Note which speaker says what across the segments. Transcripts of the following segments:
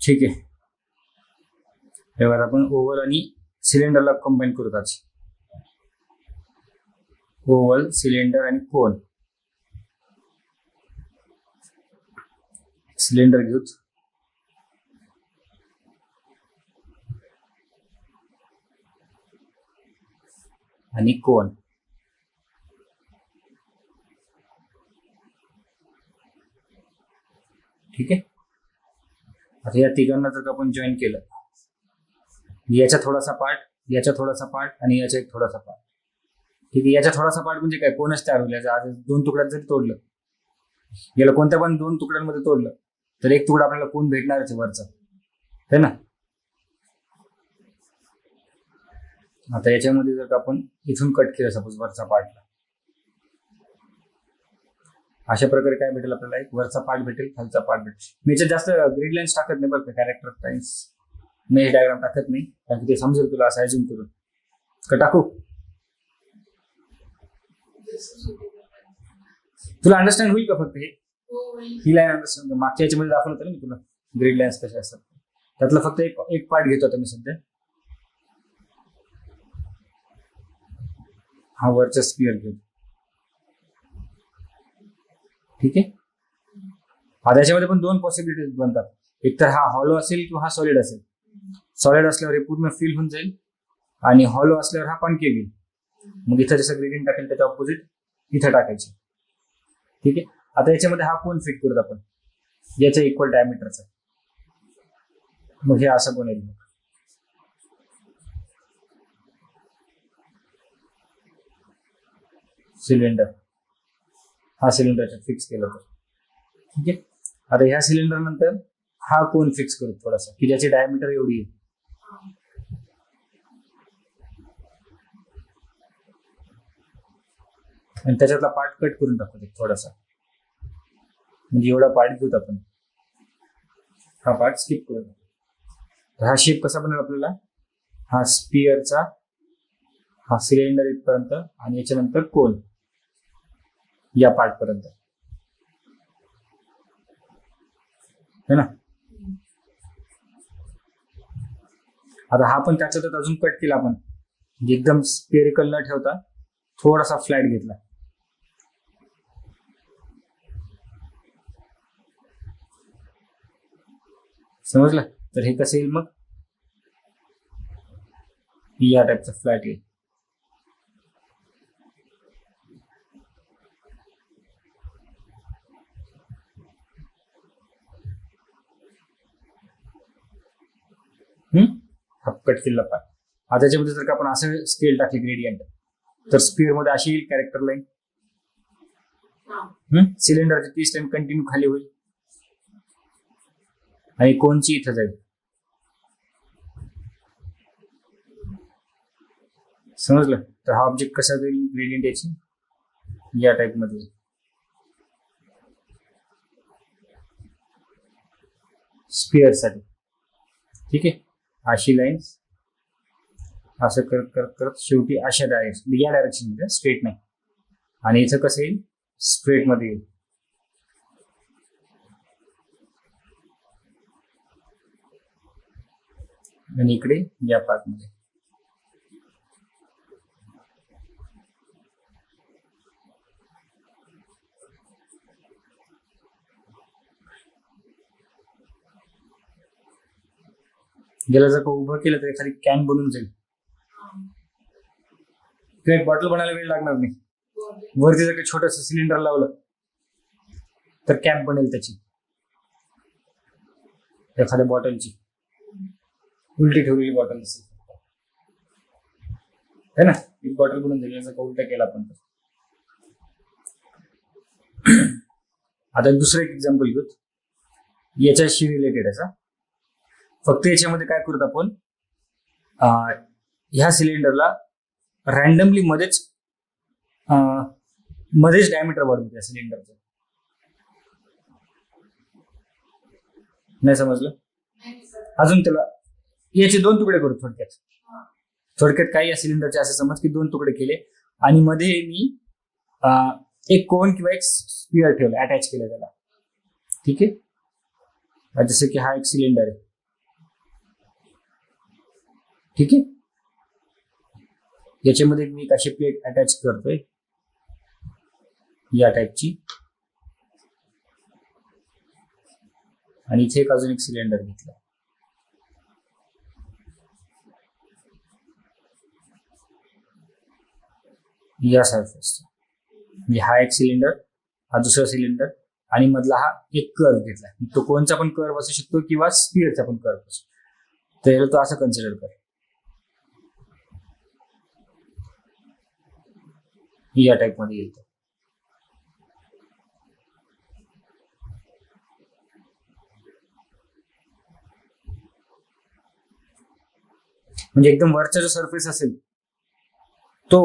Speaker 1: ठीक आहे, यावर आपण ओव्हल आणि सिलेंडरला कंबाईन करू. आज ओव्हल, सिलेंडर आणि कोन. सिलेंडर घेऊच आणि कोन. ठीक आहे, आता या तिघांना जर आपण जॉईन केलं, याचा थोडासा पार्ट, याचा थोडासा पार्ट आणि याचा एक थोडासा पार्ट. ठीक आहे, याचा थोडासा पार्ट म्हणजे काय, कोणच तयार होईल. आज 2 तुकड्यात जरी तोडलं, याला कोणत्या पण 2 तुकड्यांमध्ये तोडलं तर एक तुकडा आपल्याला कोण भेटणारच आहे वरचा, है ना. आता याच्यामध्ये जर आपण इथून कट केलं सपोज वरचा पार्टला, अशा प्रकारे काय भेटेल आपल्याला, एक वरचा पार्ट भेटेल, खालचा पार्ट भेटेल. मी याच्यात जास्त ग्रीड लाईन्स टाकत नाही बरं का, कॅरेक्टर लाईन्स मेश डायग्राम टाकत नाही, कारण की ते समजेल तुला असं अज्युम करून. का टाकू, तुला अंडरस्टँड होईल का फक्त हे, ही लाईन अंडरस्टँड. मागच्या याच्यामध्ये दाखवलं होतं ना मी तुला ग्रीड लाईन्स कशा असतात, त्यातला फक्त एक पार्ट घेतो आता मी सध्या. हा वरचा स्पिअर घेतो. ठीक आहे, आता याच्यामध्ये पण 2 पॉसिबिलिटीज बनतात. एक तर हा हॉलो असेल किंवा हा सॉलिड असेल. सॉलिड असल्यावर हे पूर्ण फिल होऊन जाईल आणि हॉलो असल्यावर हा कॉन्केव्ह येईल. मग इथं जसं ग्रेडियंट टाकेल त्याच्या ऑपोजिट इथं टाकायचे. ठीक आहे, आता याच्यामध्ये हा कोन फिट करूत आपण, याच्या इक्वल डायमीटरचा. मग हे असं बनेल. सिलेंडर, हा सिलेंडर फिक्स केलं तर. ठीक आहे, आता ह्या सिलेंडर नंतर हा कोन फिक्स करू थोडासा, की ज्याची डायमीटर एवढी आहे. आणि त्याच्यातला पार्ट कट करून टाकू थोडासा, म्हणजे एवढा पार्ट घेऊत आपण, हा पार्ट स्किप करू. तर हा शेप कसा बनेल आपल्याला, हा स्पिअरचा, हा सिलेंडर इथपर्यंत आणि याच्यानंतर कोन या पार्ट पर्यंत, है ना. आता हा पण त्याच्यात अजून कट केला आपण, एकदम स्पेरिकल न ठेवता थोडासा फ्लॅट घेतला. समजलं, तर हे कसं येईल मग, या टाईपचा फ्लॅट येईल. हा कट केला पाय. आता त्याच्यामध्ये जर का आपण असं स्केल टाकले ग्रेडियंट, तर स्पिअर मध्ये अशी येईल कॅरेक्टर लाईन. सिलेंडरची 30 लाईन कंटिन्यू खाली होईल आणि कोणची इथं जाईल. समजलं, तर हा ऑब्जेक्ट कसा जाईल ग्रेडियंट याची, या टाइप मध्ये स्पिअर साठी. ठीक आहे, अशी लाईन असं करत करत करत शेवटी अशा डायरेक्शन, या डायरेक्शन मध्ये, स्ट्रेट नाही. आणि इथं कसं येईल, स्ट्रेट मध्ये येईल. आणि इकडे या पार्ट मध्ये. गेला जर का उभं केलं तर एखादी कॅन बनून जाईल. किंवा एक बॉटल बनायला वेळ लागणार नाही. वरती जर काही छोटस सिलेंडर लावलं तर कॅप बनेल त्याची, एखाद्या बॉटलची. उलटी ठेवलेली बॉटल असेल, है ना, एक बॉटल बनून जाईल. जर का उलटा केला आपण तर. आता दुसरं एक एक्झाम्पल घेऊ, याच्याशी रिलेटेड असा. फक्त याच्यामध्ये काय करूत आपण, ह्या सिलेंडरला रॅन्डमली मध्येच डायमीटर वाढवू त्या सिलेंडरचं. नाही समजलं, अजून त्याला याचे 2 तुकडे करू थोडक्यात काय, या सिलेंडरचे असे समज की 2 तुकडे केले आणि मध्ये मी एक कोन किंवा एक स्पिअर ठेवलं, अटॅच केलं त्याला. ठीक आहे, जसं की हा एक सिलेंडर आहे ठीक आहे. याच्यामध्ये मी एक अशी प्लेट अटॅच करतोय या टाईपची, आणि इथे एक अजून एक सिलेंडर घेतला. या सरफेसचा, म्हणजे हा एक सिलेंडर, हा दुसरा सिलेंडर, आणि मधला हा एक कर्व घेतला. तो कोणचा पण कर्व असू शकतो किंवा स्पिअरचा पण कर्व असू, तर याला तो असं कन्सिडर कर. या टाईप मध्ये येईल. म्हणजे एकदम वरचा जो सरफेस असेल तो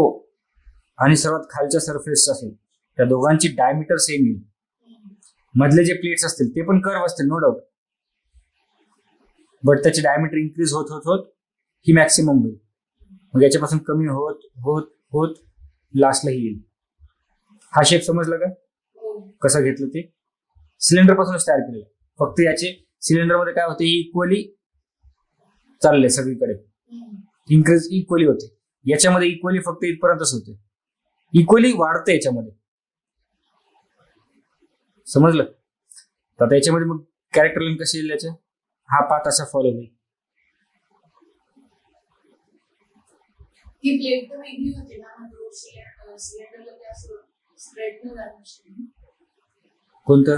Speaker 1: आणि सर्वात खालच्या सरफेस असेल, त्या दोघांची डायमीटर सेम येईल. मधले जे प्लेट्स असतील ते पण कर्व असतील नो डाऊट, बट त्याचे डायमीटर इन्क्रीज होत होत होत ही मॅक्सिमम होईल. मग याच्यापासून कमी होत होत होत लास्टला ही येईल. हा शेप समजला का कसं घेतलं ते? सिलेंडर पासूनच तयार केलेलं. फक्त याचे सिलेंडर मध्ये काय होते, इक्वली चालले सगळीकडे, इन्क्रीज इक्वली होते. याच्यामध्ये इक्वली फक्त इथपर्यंतच होते, इक्वली वाढतं याच्यामध्ये. समजलं? तर आता याच्यामध्ये मग कॅरेक्टर लाईन कशी येईल याच्या, हा पाथ असा फॉलो होईल. कोणतं?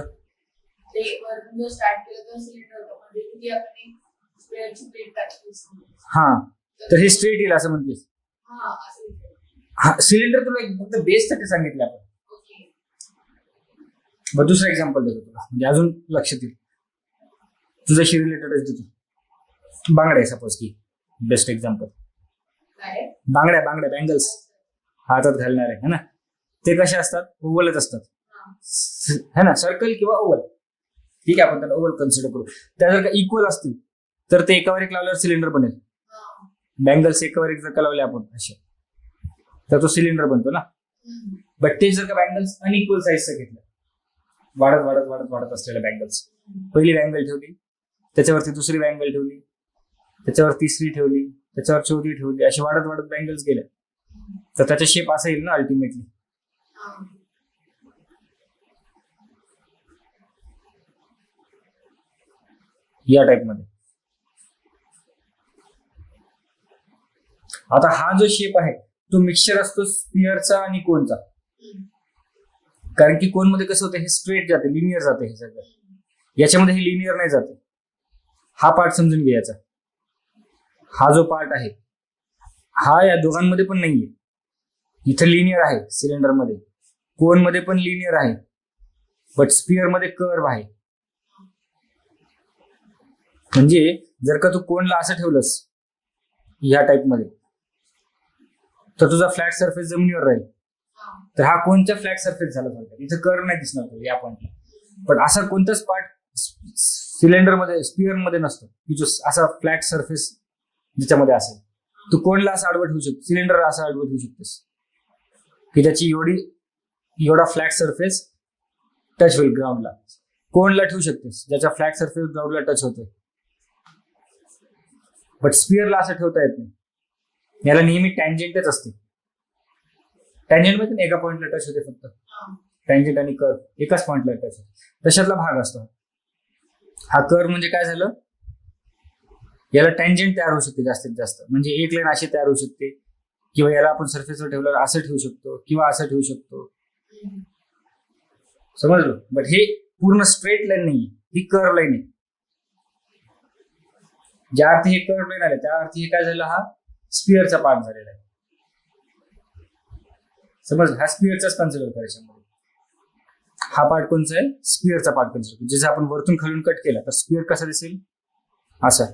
Speaker 1: हा, तर हे स्ट्रेट येईल असं म्हणतेस. हा सिलेंडर तुला फक्त बेससाठी सांगितलं आपण. मग दुसरा एक्झाम्पल देतो तुला, म्हणजे अजून लक्षात येईल. तुझ्याशी रिलेटेडच देतो. बांगड्या सपोज की बेस्ट एक्झाम्पल. बांगड्या बांगड्या बँगल्स हातात घालणार आहे ना, ते कसे असतात? ओव्हलच असतात है ना, सर्कल किंवा ओव्हल. ठीक आहे, आपण त्याला ओव्हल कन्सिडर करू. त्या जर का इक्वल असतील तर ते एकावर एक लावल्यावर सिलेंडर बनेल. बँगल्स एकावर एक जर का लावले आपण असे, तर तो सिलेंडर बनतो ना. बट ते जर का बँगल्स अनइक्वल साईजचं घेतलं, वाढत वाढत वाढत वाढत असलेल्या बँगल्स, पहिली बँगल ठेवली, त्याच्यावरती दुसरी बँगल ठेवली, त्याच्यावर तिसरी ठेवली, त्याच्यावर चौथी ठेवली, अशी वाढत वाढत बँगल्स गेल्या, तर त्याचा शेप असा येईल ना अल्टिमेटली. या टाइप मध्ये. आता हा जो शेप आहे तो मिक्सचर असतो स्पिअरचा आणि कोनचा. कारण की कोन मध्ये कसं होतं, हे स्ट्रेट जाते, लिनियर जाते हे सगळं. याच्यामध्ये हे लिनियर नाही जाते. हा पार्ट समजून घे याचा. हा जो पार्ट आहे हा या दोघांमध्ये पण नाहीये. इथं लिनियर आहे सिलेंडर मध्ये, कोन मध्ये पण लिनियर आहे, बट स्पिअर मध्ये कर्व आहे. म्हणजे जर का तू कोनला असं ठेवलंस या टाइप मध्ये, तर तुझा फ्लॅट सरफेस जमिनीवर राहील. तर हा कोणचा फ्लॅट सरफेस झाला थोडक्यात. इथं कर्व नाही दिसणार तो या पॉइंटला. पण असा कोणताच पार्ट सिलेंडर मध्ये स्पिअर मध्ये नसतो की जो असा फ्लॅट सरफेस ज्याच्यामध्ये असेल. तू कोणला असं आडवं ठेवू शकतो, सिलेंडर असं आडवं ठेवू शकतोस की त्याची एवढा फ्लॅट सरफेस टच होईल ग्राउंडला. कोणला ठेवू शकतेस ज्याचा फ्लॅट सरफेस ग्राउंडला टच होतोय. बट स्पिअरला असं ठेवता येत नाही. याला नेहमी टँजेंटच असते. टँजेंट मध्ये एका पॉइंटला टच होते फक्त. टँजेंट आणि कर्व एकाच पॉइंटला टच होते, तशातला भाग असतो हा कर्व. म्हणजे काय झालं, याला टँजेंट तयार होऊ शकते जास्तीत जास्त. म्हणजे एक लाईन अशी तयार होऊ शकते, किंवा याला आपण सरफेसवर ठेवल्यावर असं ठेवू शकतो किंवा असं ठेवू शकतो. समजलं? बट हे पूर्ण स्ट्रेट लाईन नाही, ही कर्व लाईन आहे. ज्या अर्थी हे कर्व लाईन आले त्या अर्थी हे काय झालं, हा स्पिअरचा पार्ट झालेला आहे. समज, हा स्पिअरचाच कन्सिडर करायचा. हा पार्ट कोणचा आहे? स्पिअरचा पार्ट कन्सिडर. जसं आपण वरतून खालून कट केला तर स्पिअर कसा दिसेल, असा.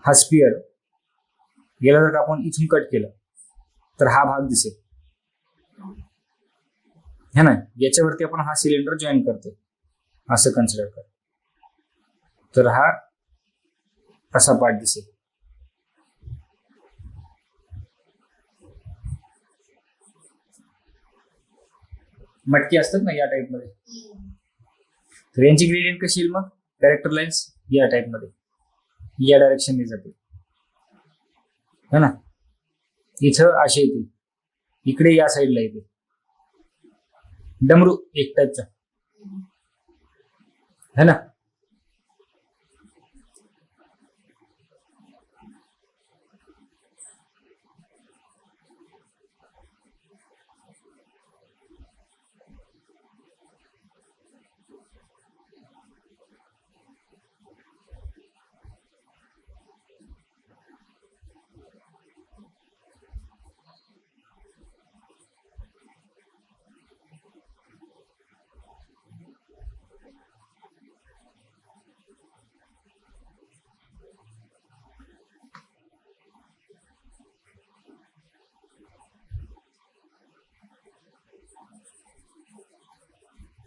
Speaker 1: हा स्पिअर गेला जर का आपण इथून कट केलं तर हा भाग दिसेल है ना. याच्यावरती आपण हा सिलेंडर जॉईन करतो असं कन्सिडर कर. तर हा असा पार्ट दिसेल. मटकी असतात ना या टाइप मध्ये, तर यांची ग्रेडियंट कशी येईल मग? कॅरेक्टर लाईन्स या टाइप मध्ये या डायरेक्शनने जाते. है ना, इथं असे येते, इकडे या साईडला येते, डमरू एक टाईपचा, है ना.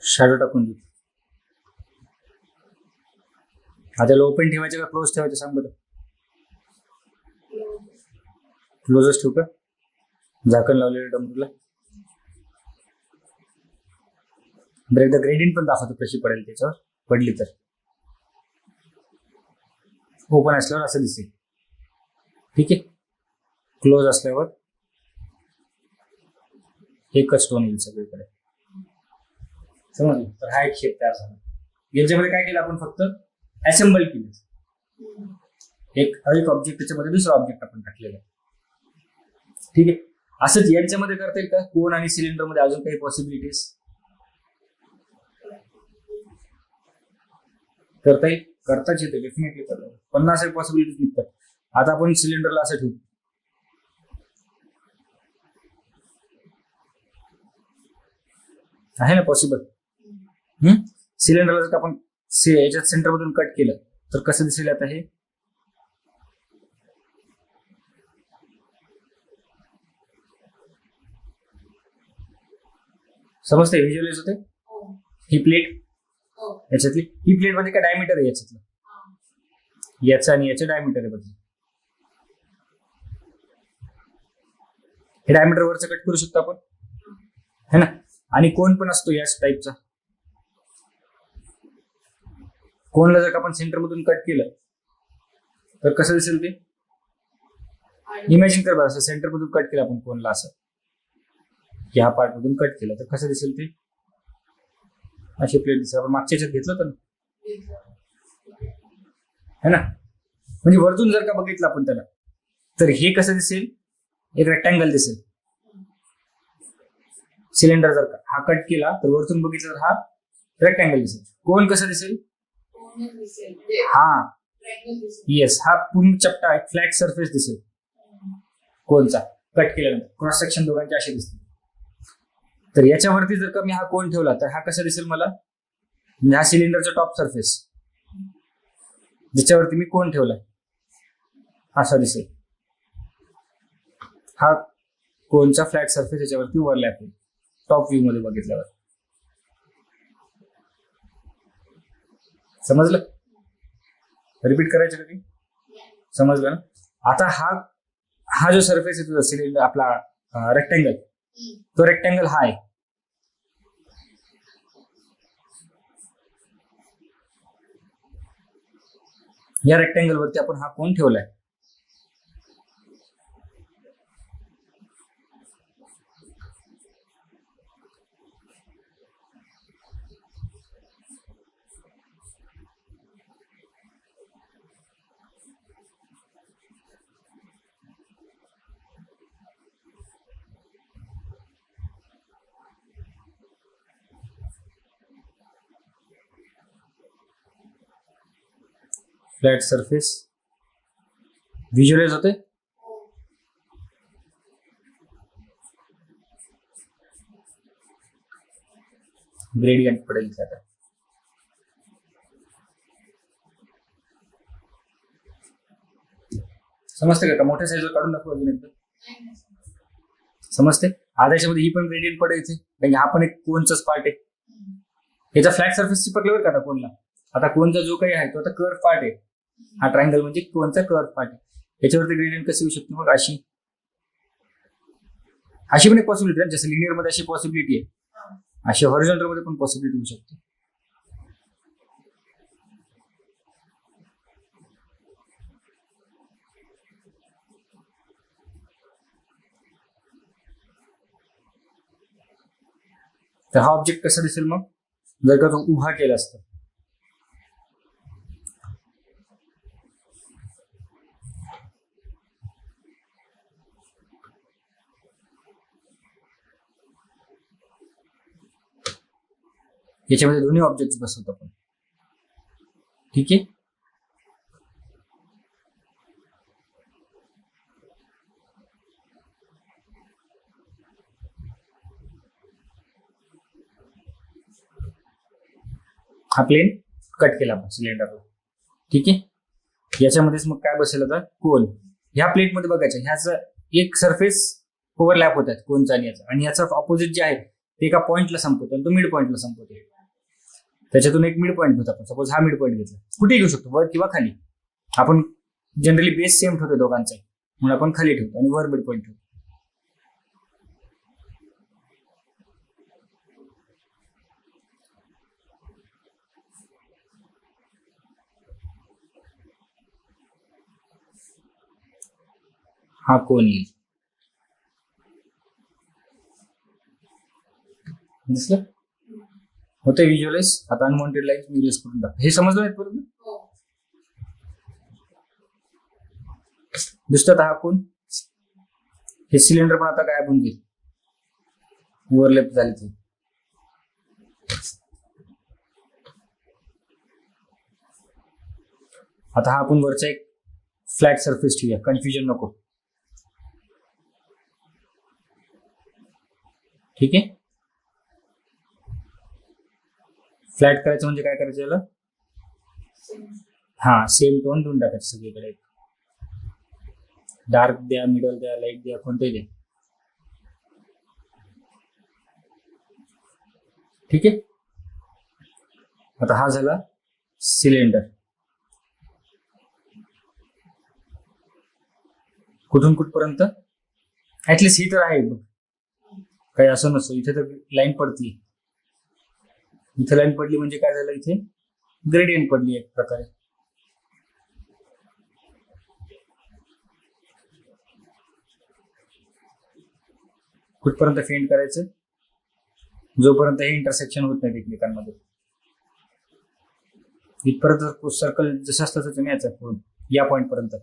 Speaker 1: शॅडो टाकून देऊ. आता ओपन ठेवायचं का क्लोज ठेवायचं सांग बरं. क्लोजच ठेवू का, झाकण लावलेलं डमरूला. बरं एकदा ग्रेडियंट पण दाखवतो कशी पडेल त्याच्यावर, पडली तर. ओपन असल्यावर असं दिसेल, ठीक आहे. क्लोज असल्यावर एकच टोन येईल सगळीकडे, समजलं. तर हा एक शेप तयार झाला. याच्यामध्ये काय केलं आपण, फक्त असेंबल केलं. एक ऑब्जेक्ट त्याच्यामध्ये दुसरा ऑब्जेक्ट आपण टाकलेला, ठीक आहे. असंच यांच्यामध्ये करता येईल का, कोन आणि सिलेंडर मध्ये अजून काही पॉसिबिलिटीज करता येईल? करताच येते, डेफिनेटली करता. 50 पॉसिबिलिटीज निघतात. आता आपण सिलेंडरला असं ठेवू, आहे ना पॉसिबल. सिलेंडरला जर आपण याच्यात सेंटर मधून कट केलं तर कसं दिसेल आता हे, समजते, व्हिज्युअलाइज होते. ही प्लेट, याच्यातली ही प्लेट म्हणजे काय डायमीटर आहे याच्यातलं, याचं आणि याचं डायमीटर आहे बघा. हे डायमीटर वरचं कट करू शकतो आपण, है ना. आणि कोण पण असतो याच टाईपचा. कोणला जर आपण सेंटर मधून कट केलं तर कसं दिसेल ते, इमॅजिन कर बरं. असं सेंटर मधून कट केलं आपण कोणला, असं ह्या पार्ट मधून कट केलं तर कसं दिसेल ते, अशी प्लेट दिसेल. आपण मागच्या याच्यात घेतलं तर, है ना. म्हणजे वरतून जर का बघितलं आपण त्याला तर हे कसं दिसेल, एक रेक्टँगल दिसेल. सिलेंडर जर का हा कट केला तर वरतून बघितलं तर हा रेक्टँगल दिसेल. कोण कसं दिसेल, हा येस, हा पूर्ण चपटा एक फ्लॅट सरफेस दिसेल कोणचा कट केल्यानंतर. क्रॉस सेक्शन दोघांचे असे दिसतील. तर याच्यावरती जर का मी हा कोण ठेवला तर हा कसा दिसेल मला, म्हणजे हा सिलेंडरचा टॉप सरफेस ज्याच्यावरती मी कोण ठेवलाय असा दिसेल. हा कोणचा फ्लॅट सरफेस याच्यावरती ओव्हरलॅप होईल टॉप व्ह्यू मध्ये बघितल्यावर. समजलं, रिपीट करायचं का काही, समजलं ना. आता हा जो सरफेस आहे तुझा सिलेंडर आपला रेक्टँगल, तो रेक्टँगल हा आहे. या रेक्टँगल वरती आपण हा कोण ठेवलाय. फ्लॅट सरफेस व्हिज्युअलाइज होते. ग्रेडियंट पडेल आता. समजते का, मोठ्या साईजवर काढून दाखवू अजून एकदा, समजते. आता याच्यामध्ये ही पण ग्रेडियंट पडायचे, कारण हा पण एक कोनचाच पार्ट आहे. याचा फ्लॅट सरफेस चिपकल्यावर का आता कोणला, आता कोणचा जो काही आहे तो आता कर्व पार्ट आहे. हा ट्रायंगल म्हणजे कोणचा कर्व पार्ट आहे. याच्यावरती ग्रेडियंट कसे येऊ शकते, मग अशी पण एक पॉसिबिलिटी आहे. जसं लिनियर मध्ये अशी पॉसिबिलिटी आहे, अशी हॉरिझॉन्टल मध्ये पण पॉसिबिलिटी होऊ शकते. तर हा ऑब्जेक्ट कसा दिसेल मग, जर का तो उभा केला असता. याच्यामध्ये दोन्ही ऑब्जेक्ट बसवतो आपण. ठीक आहे. हा प्लेन कट केला आपण सिलेंडरला. ठीक आहे. याच्यामध्येच मग काय बसेल आता, कोन. ह्या प्लेटमध्ये बघायचं, ह्याचं एक सरफेस ओव्हरलॅप होत आहेत कोनचा आणि याचा, आणि याचा ऑपोजिट जे आहे ते एका पॉईंटला संपवतो आणि तो मिड पॉईंटला संपवतो. त्याच्यातून एक मिड पॉईंट घेतो आपण. सपोज हा मिड पॉईंट घेतला, कुठेही घेऊ शकतो, वर किंवा खाली. आपण जनरली बेस सेम ठेवतो दोघांचा, म्हणून आपण खाली ठेवतो आणि वर मिड पॉईंट ठेवतो. हा कोन येईल. दिसलं होतं व्हिज्युअलाइज. आता अनवॉन्टेड लाईन्स मी इरेज करून टाक. हे समजलं नाही बरोबर. दिसतात हा कोन. हे सिलेंडर पण आता गायब होऊन जाईल, ओव्हरलॅप झाले ते. आता हा आपण वरचा एक फ्लॅट सरफेस ठेवूया, कन्फ्युजन नको. ठीक आहे. फ्लॅट करायचं म्हणजे काय करायचं याला, हा सेम टोन देऊन टाकायचं सगळीकडे. डार्क द्या, मिडल द्या, लाईट द्या, कोणतेही द्या. ठीक आहे. आता हा झाला सिलेंडर. कुठून कुठपर्यंत, ऍटलिस्ट ही तर आहे बघ, काही असं नसतं. इथे तर लाईन पडती, इथे लाईन पडली म्हणजे काय झालं, इथे ग्रेडियंट पडली एक प्रकारे. कुठपर्यंत फेंड करायचं, जोपर्यंत हे इंटरसेक्शन होत नाही एकमेकांमध्ये. इथपर्यंत सर्कल जसं असतं तसं न्यायचं पुढून या पॉईंट पर्यंत.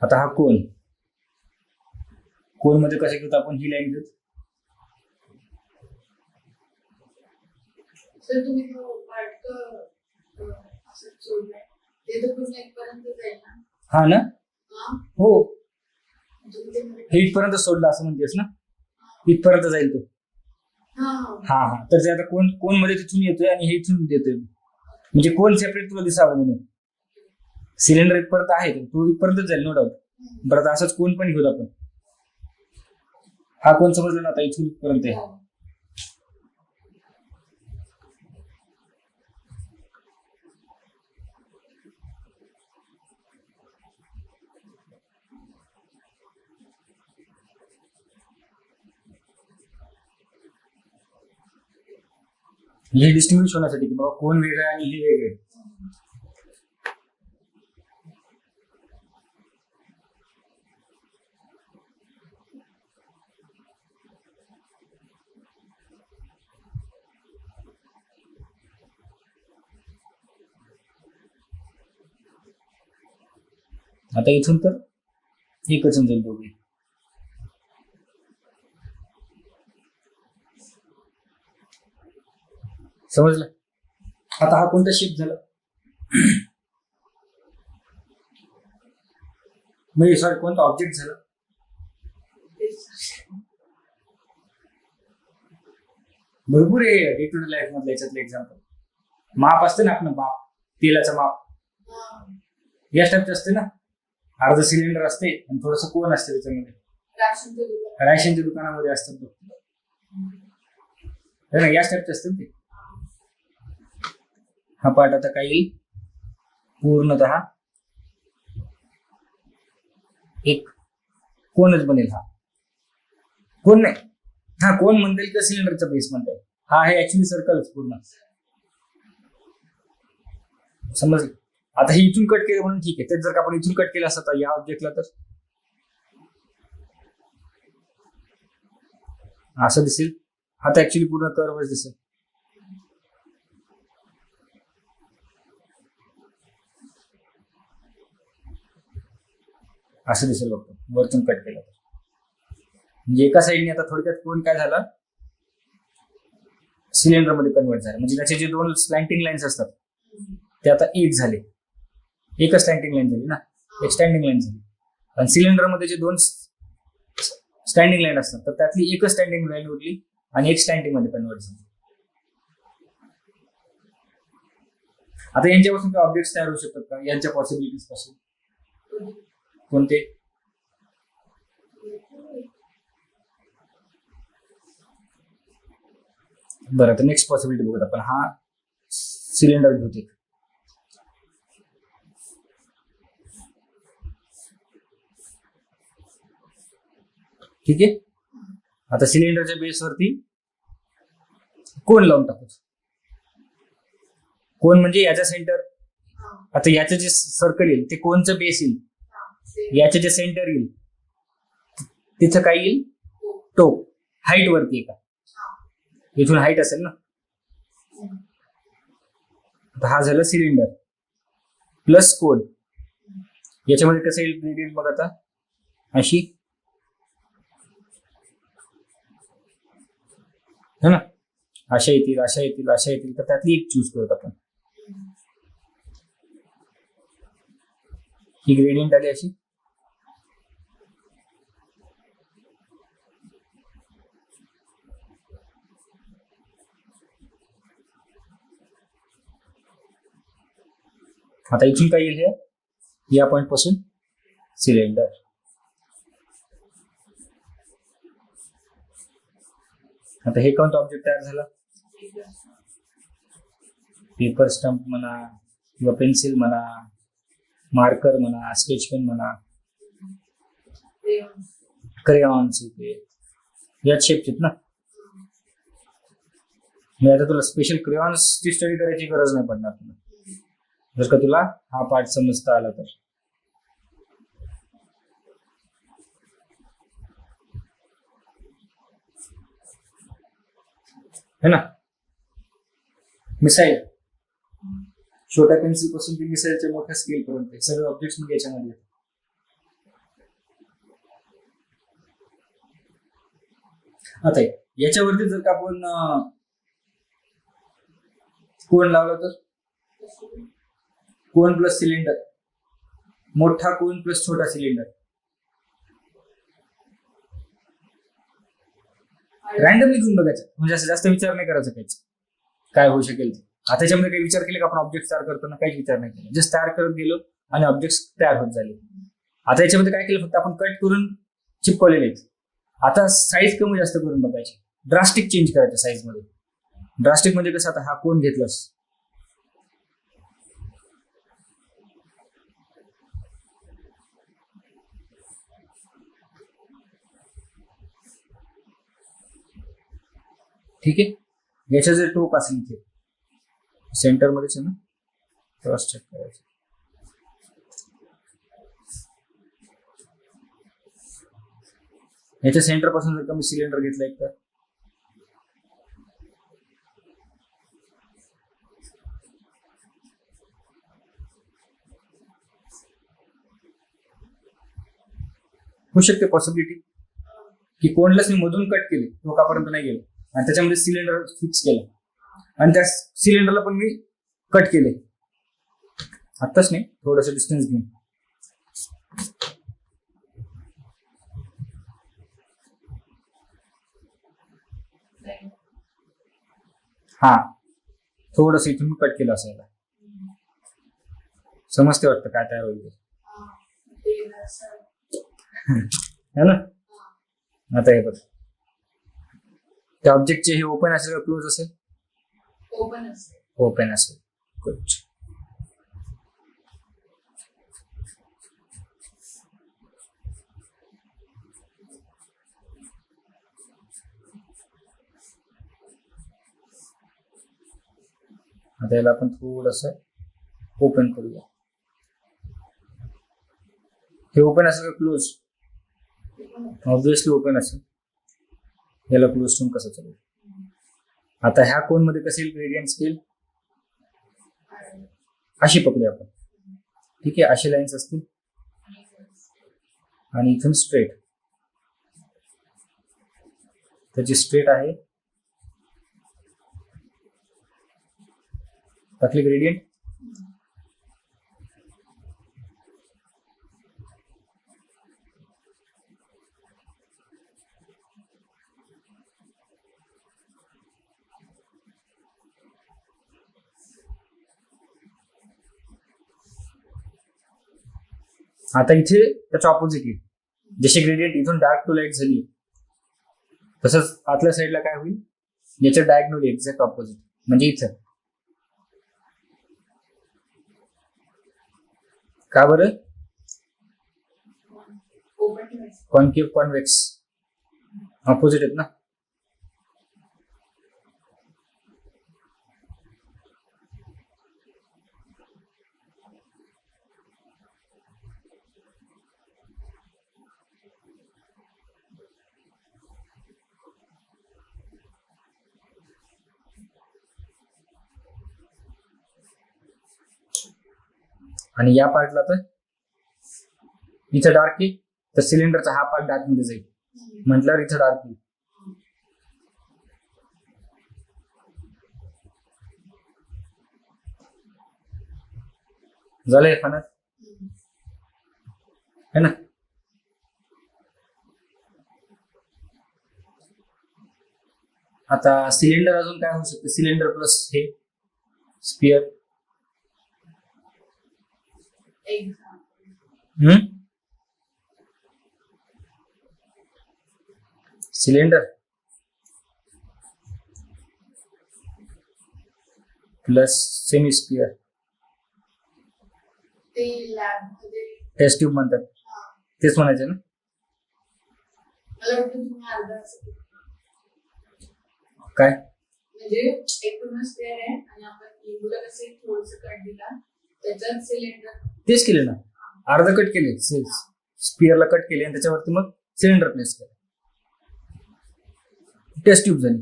Speaker 1: आता हा कोन, कोन मध्ये कसे घेतो आपण, ही लाईन घेतो.
Speaker 2: सर तुम्ही तो पार्ट असं सोडलाय ते तर पूर्ण इथपर्यंत जाईल ना.
Speaker 1: हा ना, हो. हे
Speaker 2: हे
Speaker 1: इथपर्यंत सोडलं असं म्हणतेस ना, इथपर्यंत जाईल तो. हा हा, तर ते आता कोन, कोन मध्ये तिथून येतोय आणि हे इथून येतोय, म्हणजे कोन सेपरेट तुला दिसावं म्हणून. सिलेंडर इथपर्यंत आहे, तो इथपर्यंत जाईल नो डाऊट. बरं आता असंच कोन पण घेऊ आपण. हा कोन समजला ना आता, इथून पर्यंत आहे. हे डिस्टिंग्विश होण्यासाठी की बाबा कोण वेगळं आहे आणि हे वेगळे. आता इथून तर एकच जाईल दोघे. समजलं. आता हा कोणता शेप झाला, म्हणजे सॉरी कोणता ऑब्जेक्ट झाला. भरपूर आहे डे टू डे लाईफ मधलं याच्यातलं एक्झाम्पल. माप असते ना आपलं माप, तेलाचं माप या टाईपचं असते ना. अर्ध सिलेंडर असते आणि थोडस कोन असते त्याच्यामध्ये. राशनच्या दुकानामध्ये असतात बघ, या टाईपचे असतात ते. हा पार्ट आता काय येईल, पूर्णतः एक कोणच बनेल हा. कोण नाही. हा कोण म्हणता येईल का सिलेंडरचा बेस म्हणता येईल. हा आहे ऍक्च्युली सर्कलच पूर्ण. समजलं. आता हे इथून कट केलं म्हणून ठीक आहे. तेच जर का आपण इथून कट केलं असतं तर या ऑब्जेक्टला तर असं दिसेल. आता ऍक्च्युली पूर्ण कर्वच दिसेल. असं दिसेल बघतो वरतून कट केलं तर. म्हणजे एका साईडने आता थोडक्यात कोण काय झालं सिलेंडर मध्ये कन्वर्ट झालं. म्हणजे त्याचे जे दोन स्लँटिंग लाईन्स असतात ते आता एक झाले. एकच स्टँडिंग लाईन झाली ना. एक स्टँडिंग लाईन झाली. आणि सिलेंडर मध्ये जे दोन स्टँडिंग लाईन असतात तर त्यातली एकच स्टँडिंग लाईन उरली आणि एक स्टँडिंग मध्ये कन्वर्ट झाली. आता यांच्यापासून काही ऑब्जेक्ट तयार होऊ शकतात का? यांच्या पॉसिबिलिटीज पासून कोणते? बरं तर नेक्स्ट पॉसिबिलिटी बघूत आपण. हा सिलेंडर घेऊ. ठीक आहे. आता सिलेंडरच्या बेसवरती कोण लावून टाकू. कोण म्हणजे याच्या सेंटर. आता याचं जे सर्कल येईल ते कोणचं बेस येईल. याचे जे सेंटर येईल तिथं काय येईल टोक. हाईट वरती आहे का. इथून हाईट असेल ना. आता हा झालं सिलेंडर प्लस कोण. याच्यामध्ये कसं येईल ग्रेडियंट मग आता अशी है ना. अशा येतील अशा येतील अशा येतील तर त्यातली एक चूज करत आपण. ही ग्रेडियंट आली अशी. आता इथून काय येईल हे या पॉइंट पासून सिलेंडर. आता हे कोणतं ऑब्जेक्ट तयार झाला. पेपर स्टंप म्हणा किंवा पेन्सिल म्हणा मार्कर म्हणा स्केच पेन म्हणा क्रेयॉन्स यात शेप आहेत ना. आता तुला स्पेशल क्रेयॉन्सची स्टडी करायची गरज नाही पडणार तुला जर का तुला हा पार्ट समजता आला तर. है ना. मिसाईल छोट्या पेन्सिल पासून ते मिसाईलच्या मोठ्या स्केल पर्यंत सगळे ऑब्जेक्ट्स मध्ये याच्यामध्ये येतात. आता याच्यावरती जर का आपण कोण लावला तर कोण प्लस सिलेंडर मोठा कोण प्लस छोटा सिलेंडर रॅन्डमली घेऊन बघायचं. म्हणजे असं जास्त विचार नाही करायचा काहीच काय होऊ शकेल ते. आता त्याच्यामध्ये काही विचार केले का आपण ऑब्जेक्ट तयार करताना काहीच विचार नाही केला. जस्ट तयार करत गेलो आणि ऑब्जेक्ट तयार होत झाले. आता याच्यामध्ये काय केलं फक्त आपण कट करून चिपकवलेले आहेत. आता साईज कमी जास्त करून बघायची. ड्रास्टिक चेंज करायचं साईज मध्ये. ड्रास्टिक म्हणजे कसं आता हा कोण घेतलास ठीक आहे. याच्या जर टोक असेल इथे सेंटर मध्येच आहे ना क्रॉस चेक करायचं. याच्या सेंटर पासून जर का मी सिलेंडर घेतला एक तर होऊ शकते पॉसिबिलिटी की कोणलाच मी मधून कट केले टोकापर्यंत नाही गेलो आणि त्याच्यामध्ये सिलेंडर फिक्स केलं आणि त्या सिलेंडरला पण मी कट केले. आत्ताच नाही थोडस डिस्टन्स घेऊन. हा थोडस इथून मी कट केलं असायला. समजते वाटतं काय तयार होईल है ना. आता हे बघ त्या ऑब्जेक्टचे हे ओपन असेल का क्लोज असेल. ओपन असेल. गुड. आता याला आपण थोडस ओपन करूया. हे ओपन असेल का क्लोज? ऑब्विसली ओपन असेल. याला क्लोज ठेवून कसं चालेल? आता ह्या कोन मध्ये कसे ग्रेडियंट येईल? अशी पकडूया आपण. ठीक आहे, अशी लाईन्स असतील आणि इथून स्ट्रेट. त्याची स्ट्रेट आहे टाकली ग्रेडियंट. आता इथे त्याच्या ऑपोजिट येईल. जशी ग्रेडियंट इथून डार्क टू लाईट झाली तसंच आतल्या साईडला काय होईल? याच्या डायगोनली एक्झॅक्ट ऑपोजिट, म्हणजे इथं. का बरं? कॉन्केव्ह कॉन्व्हेक्स ऑपोजिट आहेत ना. आणि या पार्टला तर इथं डार्क आहे तर सिलेंडरचा हा पार्ट डार्क मध्ये जाईल म्हटल्यावर इथं डार्क आहे. झालंय फणस है ना. आता सिलेंडर अजून काय होऊ शकतं? Cylinder plus hemisphere. Cylinder plus semi sphere. Test tube म्हणतात, तेच म्हणायचे ना. काय
Speaker 2: म्हणजे एकूणच ते आहे आणि आपण लिंबूला कसे थोडस कट दिला त्याच्यात सिलेंडर
Speaker 1: तेच केले ना. अर्ध कट केले, स्पियरला कट केले आणि त्याच्यावरती मग सिलेंडर प्लेस केलं. टेस्ट ट्यूब झाली.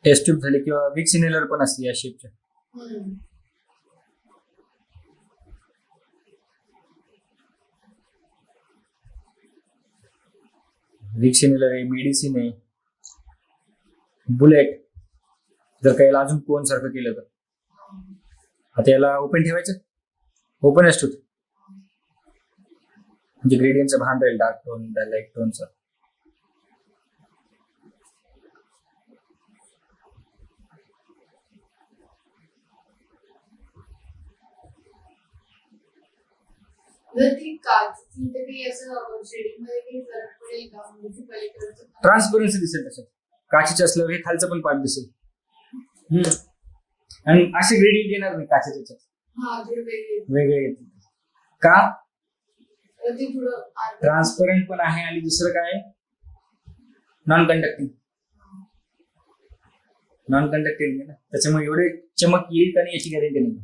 Speaker 1: टेस्ट ट्यूब झाली किंवा विक्स इनहेलर पण असते या शेपच्या. विक्स इनहेलर आहे, मेडिसिन आहे, बुलेट. जर काही अजून कोण सारखं केलं तर. आता याला ओपन ठेवायचं, ओपन असतो म्हणजे ग्रेडियंटचं भान राहील डार्क टोन लाईट टोनचं. ट्रान्सपरन्सी दिसेल त्याच्यात. काचेचे असल्यावर हे खालचं पण पार्ट दिसेल. आणि असे ग्रेडियंट येणार नाही काचेच्या वेगळे येतील. का? ट्रान्सपरंट पण आहे आणि दुसरं काय नॉन कंडक्टिंग. नॉन कंडक्टिंग ना, त्याच्यामुळे एवढे चमक येईल आणि याची गॅरंटी नाही.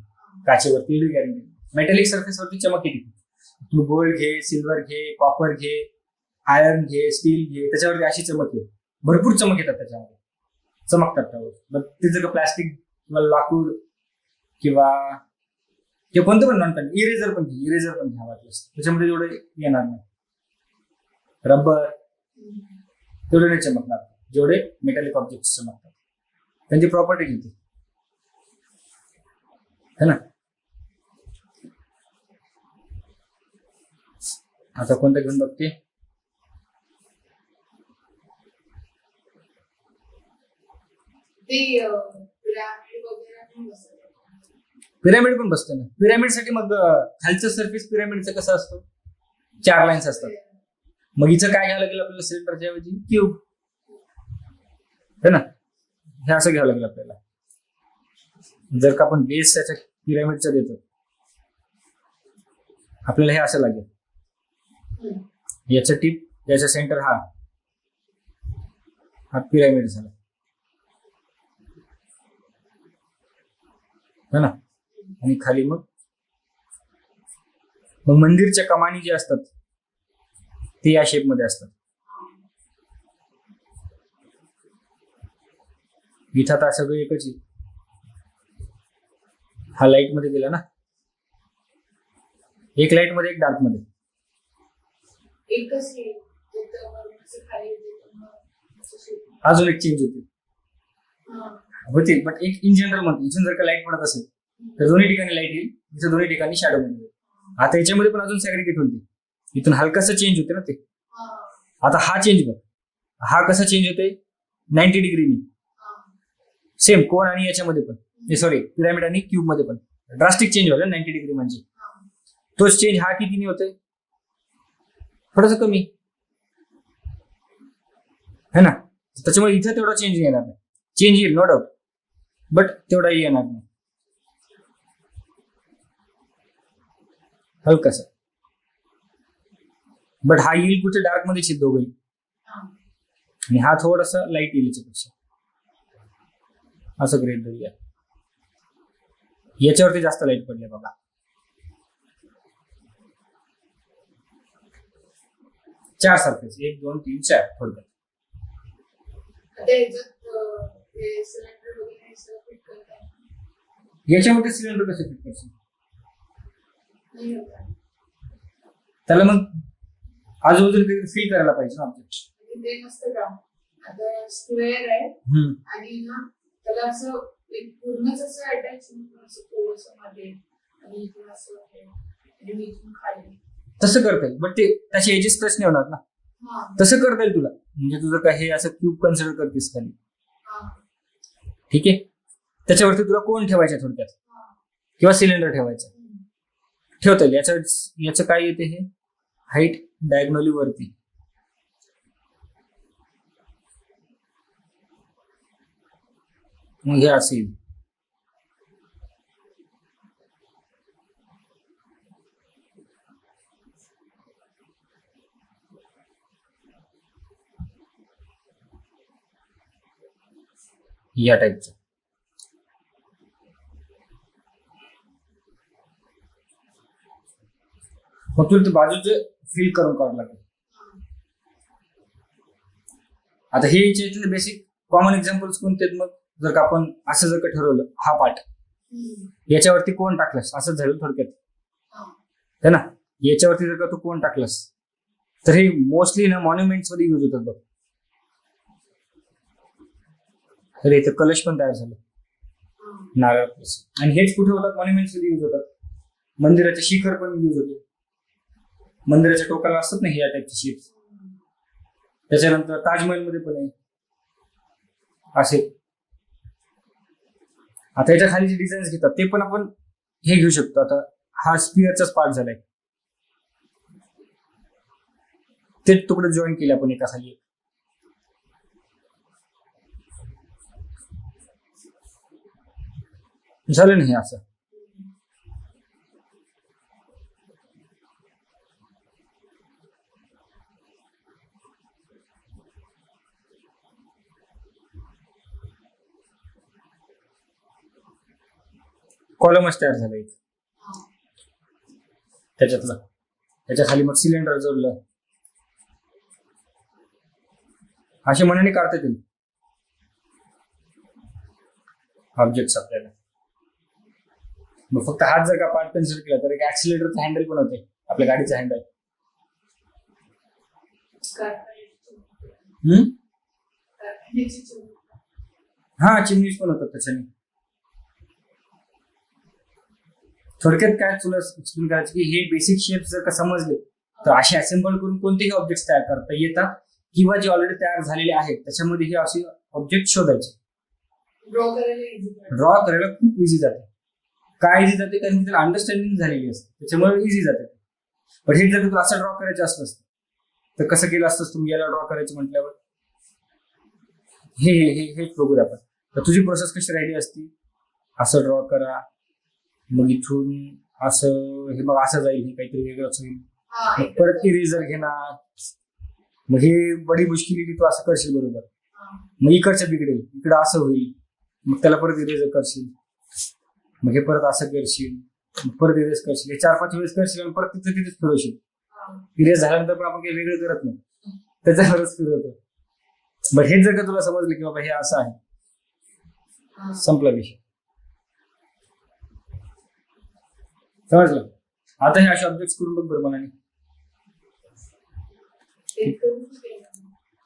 Speaker 1: काचेवरती एवढी गॅरंटी नाही. मेटॅलिक सरफेस वरती चमक येते. तू गोल्ड घे, सिल्वर घे, कॉपर घे, आयर्न घे, स्टील घे, त्याच्यावरती अशी चमक येते. भरपूर चमक येतात त्याच्यामध्ये, चमकतात त्यावर. ते जर प्लास्टिक किंवा लाकूड किंवा कोणतं पण नॉन कंडक्टिंग, इरेझर पण घ्या वाटलं त्याच्यामध्ये एवढं येणार नाही. रबर तेवढे नाही चमकणार जेवढे मेटॅलिक ऑब्जेक्ट चमकतात. त्यांची प्रॉपर्टी घेते है ना. आता कोणतं घेऊन बघते? पिरामिड पण बसतो ना. पिरामिड साठी मग खालचं सरफेस पिरामिडचं कसं असतं? 4 लाईन्स असतात. मग हिचं काय घ्यावं लागेल आपल्याला? सिलेंडरच्या ऐवजी क्यूब है ना. हे असं घ्यावं लागेल आपल्याला. जर का आपण बेस त्याच्या पिरामिडचा देतो आपल्याला हे असं लागेल. याचं टिप ज्याचा सेंटर हा पिरामिड झाला है ना. आणि खाली मग मंदिरच्या कमानी जे असतात ते या शेप मध्ये असतात. इथं आता सगळं एकच आहे. हा लाईट मध्ये गेला ना, एक लाईट मध्ये एक डार्क मध्ये.
Speaker 2: एकच आहे. तिथं वरून असं खाली येतं, मग असं shape.
Speaker 1: अजून एक चेंज होते
Speaker 2: हा.
Speaker 1: होते, बट एक इन जनरल म्हणतो इथून जर का लाईट पडत असेल तर दोन्ही ठिकाणी लाईट येईल, इथं दोन्ही ठिकाणी शॅडो मध्ये येईल. आता याच्यामध्ये पण अजून सॅग्रिगेट होते, इथून हलकासा चेंज होते ना ते.
Speaker 2: हा.
Speaker 1: आता हा चेंज बघ, हा कसा चेंज होते 90 डिग्रीनी.
Speaker 2: हा.
Speaker 1: सेम कोण आणि याच्यामध्ये पण, सॉरी पिरामिड आणि क्यूब मध्ये पण ड्रास्टिक चेंज होईल 90 डिग्री म्हणजे.
Speaker 2: हा.
Speaker 1: तोच चेंज हा कितीने होतोय, थोडस कमी है ना. त्याच्यामुळे इथं तेवढा चेंज येणार नाही. चेंज येईल नो डाऊट, बट तेवढाही येणार नाही, हलकासा. बट हा येईल कुठे डार्क मध्ये येईल दोघंही,
Speaker 2: हा.
Speaker 1: आणि हा थोडासा लाईट येईल याच्यापेक्षा. असं ग्रेड धरूया. याच्यावरती जास्त लाईट पडले बघा. चार सरफेस, 1 2 3 4 थोडक्यात.
Speaker 2: आता ह्याच्यात ते सिलेंडर वगैरे हे सगळं fit करताय.
Speaker 1: याच्यामध्ये सिलेंडर कसं फिट करशील,
Speaker 2: नाही होत आहे.
Speaker 1: त्याला मग आजूबाजूला काहीतरी फिल करायला पाहिजे ना ऑब्जेक्ट.
Speaker 2: म्हणजे ते नसतं का, आता स्क्वेअर आहे आणि ना त्याला असं एक पूर्णच असं अटॅचमेंट असं थोडंसं मध्ये आणि इथून असं आहे आणि मी इथून खाली.
Speaker 1: तसं करता येईल, बट ते त्याचे एजेस टच नाही होणार ना.
Speaker 2: हा.
Speaker 1: तसं करता येईल तुला, म्हणजे तुझं काय हे असं क्यूब कन्सिडर करतेस खाली,
Speaker 2: हा.
Speaker 1: ठीक आहे. त्याच्यावरती तुला कोण ठेवायचं थोडक्यात,
Speaker 2: हा.
Speaker 1: किंवा सिलेंडर ठेवायचं, ठेवता येईल. याचं काय येते, हे हाईट डायगोनली वरती. मग हे असं येईल. या टाईपचं. मग तुला ते बाजूचं फिल करून काढावं लागेल. आता हे याच्यातले बेसिक कॉमन एक्झाम्पल्स कोणते आहेत, मग जर का आपण असं जर का ठरवलं, हा पार्ट याच्यावरती कोण टाकलंस, असंच झालं थोडक्यात है ना. याच्यावरती जर का तू कोण टाकलंस तर हे मोस्टली ना मॉन्युमेंट्स मध्ये युज होतात बघ. अरे इथं कलश पण तयार झालं नारळ, आणि हेच कुठे होतात, मॉन्युमेंट्स मध्ये युज होतात. मंदिराचे शिखर पण युज होते, मंदिराच्या टोकाला असतात ना या टाईपचे शेप्स. त्याच्यानंतर ताजमहल मध्ये पण आहे असे. आता याच्या खाली जे डिझाईन्स घेतात ते पण आपण हे घेऊ शकतो. आता हा स्पिअरचाच पार्ट झालाय, ते तुकडे जॉईन केले आपण एका खाली एक. झालं नाही असं. कॉलमच तयार झाला एक त्याच्यातला. त्याच्या खाली मग सिलेंडर जोडलं, अशा मनाने काढता येतील ऑब्जेक्ट्स आपल्याला. मग फक्त हात जर का पार्ट कन्सिडर केला तर एक ऍक्सिलेटरचं हँडल पण होते, आपल्या गाडीचं हँडल. हा चिमनीज पण होतात त्याच्याने. थोडक्यात काय तुला एक्सप्लेन करायचं की हे बेसिक शेप्स जर का समजले तर असे असेंबल करून कोणतेही ऑब्जेक्ट तयार करता येतात, किंवा जे ऑलरेडी तयार झालेले आहेत त्याच्यामध्ये हे असे ऑब्जेक्ट शोधायचे. ड्रॉ करायला खूप इझी जाते. काय इझी जाते, कारण की त्याला अंडरस्टँडिंग झालेली असते, त्याच्यामुळे इझी जाते. पण हे जर तुला असं ड्रॉ करायचं असलं तर कसं केलं असतं तुम्ही, याला ड्रॉ करायचं म्हटल्यावर हे हे हे बघूया आपण. तर तुझी प्रोसेस कशी राहिली असती, असं ड्रॉ करा, मग इथून असं हे, मग असं जाईल, हे काहीतरी वेगळंच होईल, मग परत इरेजर घेणार, मग हे बडी मुश्किल की तू असं करशील बरोबर, मग इकडचं बिघडेल, इकडं असं होईल, मग त्याला परत इरेज करशील, मग हे परत असं करशील, मग परत इरेज करशील, हे 4-5 वेळेस करशील आणि परत तिथं तिथेच फिरवशील. इरेज झाल्यानंतर पण आपण काही वेगळं करत नाही, त्याच्यावरच फिरवतो. बरं हेच जर का तुला समजलं की बाबा हे असं आहे, संपला विषय. समजलं? आता हे असे ऑब्जेक्ट करून बघ बरं मनाने.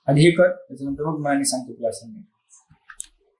Speaker 1: आधी हे कर, त्याच्यानंतर मग मनाने सांगतो तुला असं.